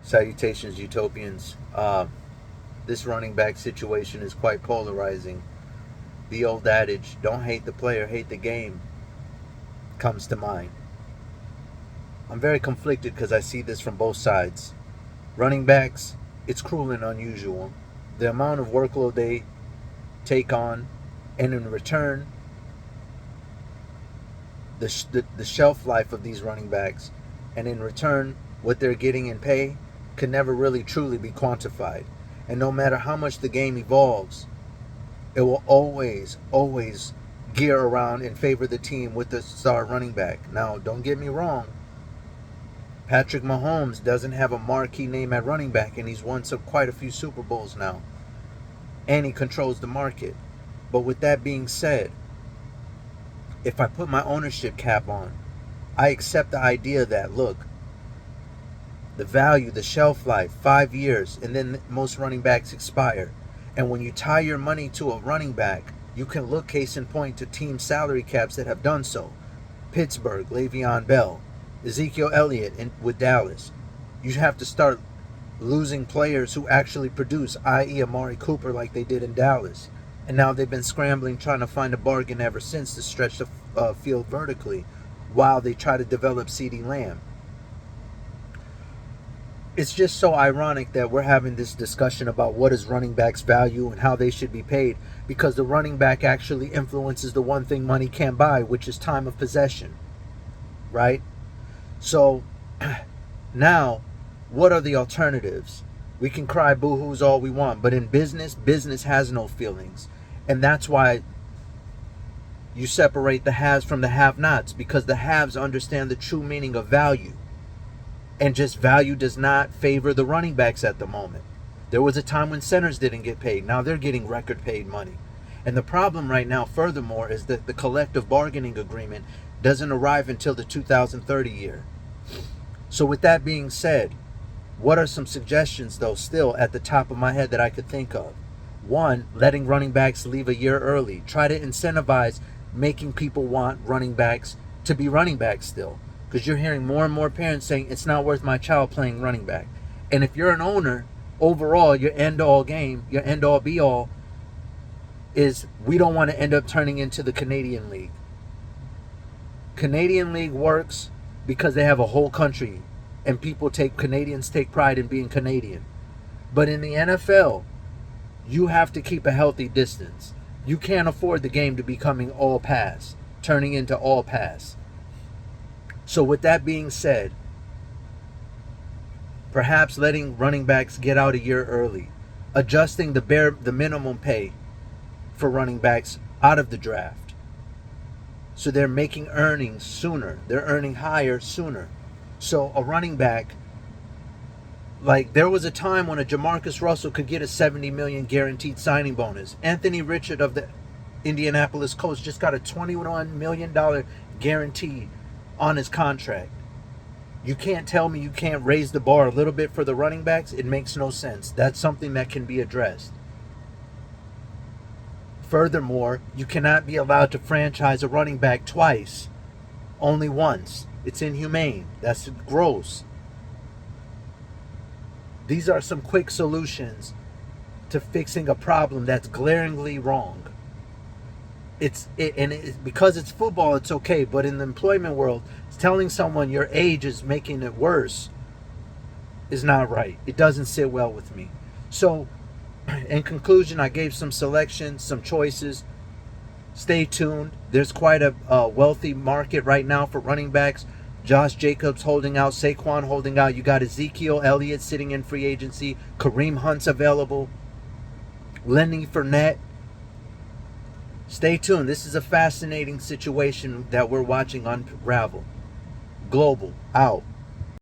Salutations, utopians. This running back situation is quite polarizing. The old adage, don't hate the player, hate the game, comes to mind. I'm very conflicted because I see this from both sides. Running backs, it's cruel and unusual. The amount of workload they take on, and in return, the shelf life of these running backs, and in return, what they're getting in pay, can never really truly be quantified. And no matter how much the game evolves, it will always gear around and favor the team with the star running back. Now, don't get me wrong. Patrick Mahomes doesn't have a marquee name at running back, and he's won quite a few Super Bowls now. And he controls the market. But with that being said, if I put my ownership cap on, I accept the idea that, look, the value, the shelf life, 5 years, and then most running backs expire. And when you tie your money to a running back, you can look case in point to team salary caps that have done so. Pittsburgh, Le'Veon Bell, Ezekiel Elliott with Dallas. You have to start losing players who actually produce, i.e. Amari Cooper like they did in Dallas. And now they've been scrambling trying to find a bargain ever since to stretch the field vertically while they try to develop CeeDee Lamb. It's just so ironic that we're having this discussion about what is running backs' value and how they should be paid, because the running back actually influences the one thing money can't buy, which is time of possession, right? So now, what are the alternatives? We can cry boo-hoos all we want, but in business has no feelings. And that's why you separate the haves from the have-nots, because the haves understand the true meaning of value. And just value does not favor the running backs at the moment. There was a time when centers didn't get paid. Now they're getting record paid money. And the problem right now, furthermore, is that the collective bargaining agreement doesn't arrive until the 2030 year. So with that being said, what are some suggestions, though, still at the top of my head that I could think of? One, letting running backs leave a year early. Try to incentivize making people want running backs to be running backs still. Because you're hearing more and more parents saying, it's not worth my child playing running back. And if you're an owner, overall, your end-all game, your end-all be-all, is we don't want to end up turning into the Canadian League. Canadian League works because they have a whole country, and Canadians take pride in being Canadian. But in the NFL, you have to keep a healthy distance. You can't afford the game to becoming all pass, turning into all pass. So with that being said, perhaps letting running backs get out a year early, adjusting the minimum pay for running backs out of the draft, so they're making earnings sooner. They're earning higher sooner. So a running back, like there was a time when a Jamarcus Russell could get a $70 million guaranteed signing bonus. Anthony Richard of the Indianapolis Colts just got a $21 million guarantee on his contract. You can't tell me you can't raise the bar a little bit for the running backs. It makes no sense. That's something that can be addressed. Furthermore, you cannot be allowed to franchise a running back twice. Only once. It's inhumane. That's gross. These are some quick solutions to fixing a problem that's glaringly wrong. Because it's football, it's okay. But in the employment world, telling someone your age is making it worse is not right. It doesn't sit well with me. So, in conclusion, I gave some selections, some choices. Stay tuned. There's quite a wealthy market right now for running backs. Josh Jacobs holding out, Saquon holding out. You got Ezekiel Elliott sitting in free agency. Kareem Hunt's available. Lenny Fournette. Stay tuned. This is a fascinating situation that we're watching unravel. Global. Out.